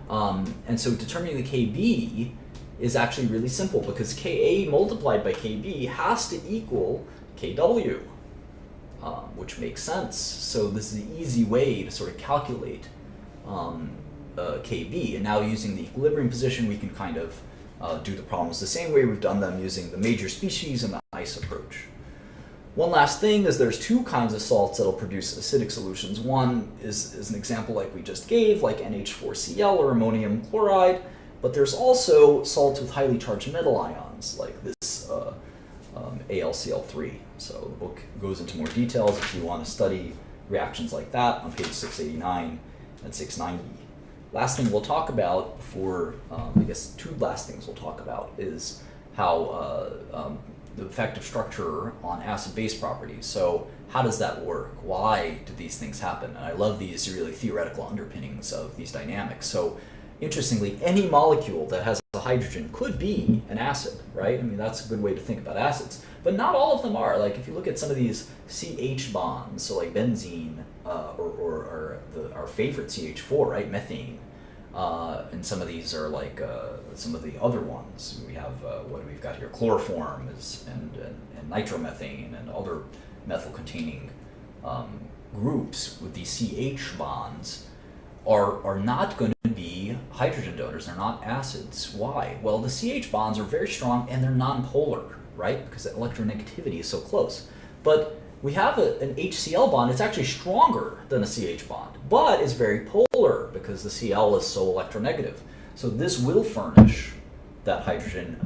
And so determining the Kb is actually really simple because Ka multiplied by Kb has to equal Kw, which makes sense. So this is an easy way to sort of calculate Kb. And now using the equilibrium position, we can kind of do the problems the same way we've done them using the major species and the ice approach. One last thing is there's two kinds of salts that'll produce acidic solutions. One is an example like we just gave, like NH4Cl or ammonium chloride, but there's also salts with highly charged metal ions, like this AlCl3. So the book goes into more details if you want to study reactions like that on page 689 and 690. Last thing we'll talk about before, I guess two last things we'll talk about is how the effect of structure on acid-base properties. So how does that work? Why do these things happen? And I love these really theoretical underpinnings of these dynamics. So interestingly, any molecule that has a hydrogen could be an acid, right? I mean, that's a good way to think about acids. But not all of them are. Like if you look at some of these CH bonds, so like benzene, or our favorite CH4, right, methane, and some of these are like some of the other ones. We have what we've got here, chloroform and nitromethane and other methyl-containing groups with these CH bonds are not going to be hydrogen donors. They're not acids. Why? Well, the CH bonds are very strong and they're non-polar, right? Because the electronegativity is so close. But we have an HCl bond. It's actually stronger than a CH bond, but it's very polar because the Cl is so electronegative. So this will furnish that hydrogen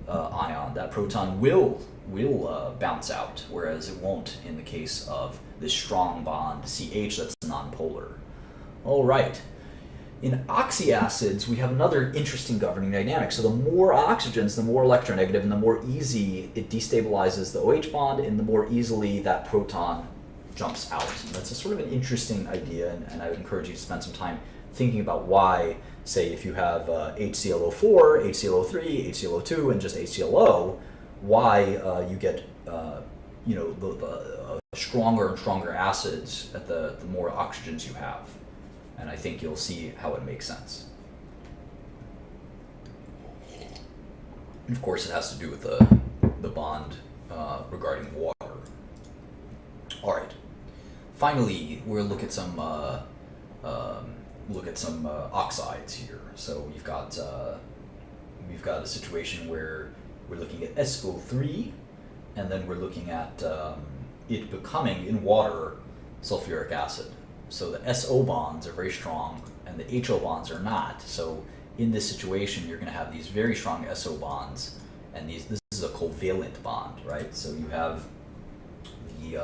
ion. That proton will bounce out, whereas it won't in the case of this strong bond CH that's nonpolar. All right. In oxyacids, we have another interesting governing dynamic. So the more oxygens, the more electronegative, and the more easy it destabilizes the OH bond, and the more easily that proton jumps out. And that's a sort of an interesting idea, and I would encourage you to spend some time thinking about why, say, if you have HClO4, HClO3, HClO2, and just HClO, why you get the stronger and stronger acids at the more oxygens you have. And I think you'll see how it makes sense. And of course, it has to do with the bond regarding water. All right. Finally, we'll look at some oxides here. So we've got a situation where we're looking at SO3, and then we're looking at it becoming in water sulfuric acid. So the SO bonds are very strong and the HO bonds are not. So in this situation, you're going to have these very strong SO bonds, and this is a covalent bond, right? So you have the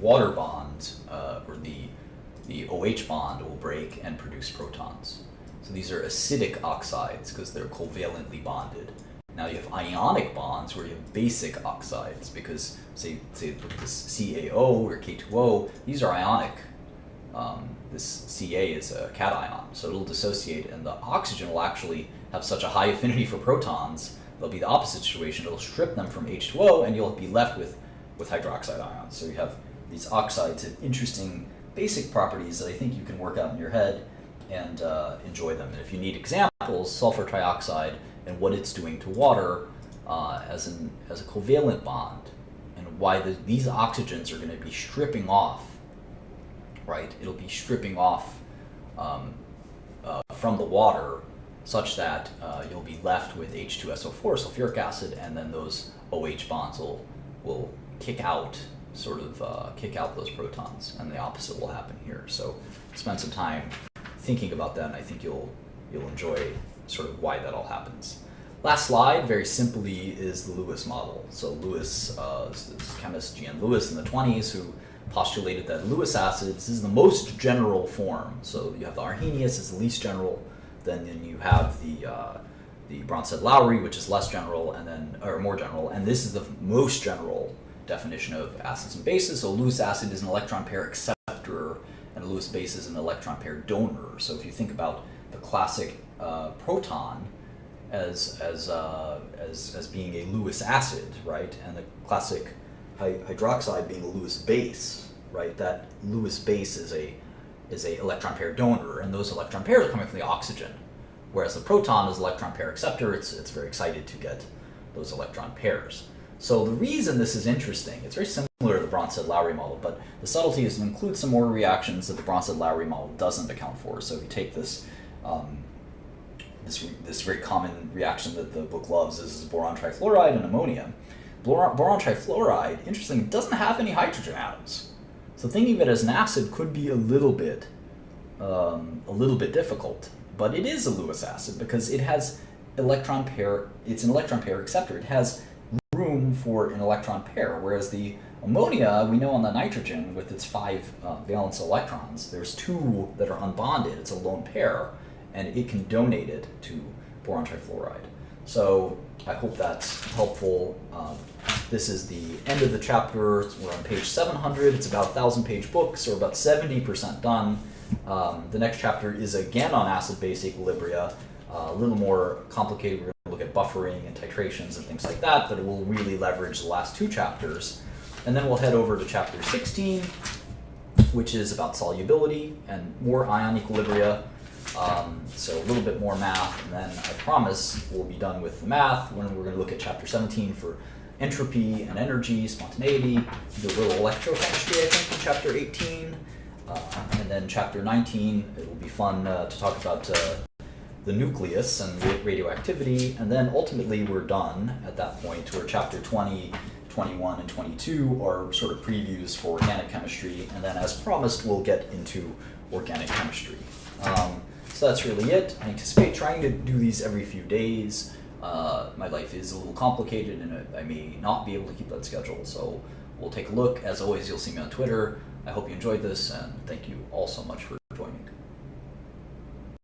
water bond or the OH bond will break and produce protons. So these are acidic oxides because they're covalently bonded. Now you have ionic bonds where you have basic oxides because say with this CaO or K2O, these are ionic. This Ca is a cation, so it'll dissociate, and the oxygen will actually have such a high affinity for protons, there'll be the opposite situation. It'll strip them from H2O, and you'll be left with hydroxide ions. So you have these oxides have interesting basic properties that I think you can work out in your head and enjoy them. And if you need examples, sulfur trioxide and what it's doing to water as a covalent bond, and why these oxygens are going to be stripping off. Right, it'll be stripping off from the water such that you'll be left with H2SO4, sulfuric acid, and then those OH bonds will kick out those protons, and the opposite will happen here. So spend some time thinking about that, and I think you'll enjoy sort of why that all happens. Last slide, very simply, is the Lewis model. So Lewis, this chemist G.N. Lewis in the 1920s, who postulated that Lewis acids is the most general form. So you have the Arrhenius is the least general Then you have the Bronsted-Lowry, which is less general, and then or more general, and this is the most general definition of acids and bases. So a Lewis acid is an electron pair acceptor, and a Lewis base is an electron pair donor. So if you think about the classic proton as being a Lewis acid, right, and the classic hydroxide being a Lewis base, right, that Lewis base is a electron pair donor, and those electron pairs are coming from the oxygen, whereas the proton is electron pair acceptor. It's very excited to get those electron pairs. So the reason this is interesting, it's very similar to the Bronsted-Lowry model, but the subtlety is to include some more reactions that the Bronsted-Lowry model doesn't account for. So if you take this this very common reaction that the book loves is boron trifluoride and ammonia. Boron trifluoride, interestingly, doesn't have any hydrogen atoms. So thinking of it as an acid could be a little bit difficult, but it is a Lewis acid because it has electron pair. It's an electron pair acceptor. It has room for an electron pair, whereas the ammonia, we know on the nitrogen with its 5 valence electrons, there's 2 that are unbonded. It's a lone pair, and it can donate it to boron trifluoride. So I hope that's helpful. This is the end of the chapter. We're on page 700. It's about a 1,000-page book, so we're about 70% done. The next chapter is again on acid-base equilibria, a little more complicated. We're going to look at buffering and titrations and things like that, but it will really leverage the last 2 chapters. And then we'll head over to chapter 16, which is about solubility and more ion equilibria. So a little bit more math, and then I promise we'll be done with the math when we're going to look at chapter 17 for entropy and energy, spontaneity, do a little electrochemistry, I think, in chapter 18. And then chapter 19, it will be fun to talk about the nucleus and radioactivity, and then ultimately we're done at that point, where chapter 20, 21, and 22 are sort of previews for organic chemistry, and then as promised, we'll get into organic chemistry. So that's really it. I anticipate trying to do these every few days. My life is a little complicated, and I may not be able to keep that schedule, so we'll take a look. As always, you'll see me on Twitter. I hope you enjoyed this, and thank you all so much for joining.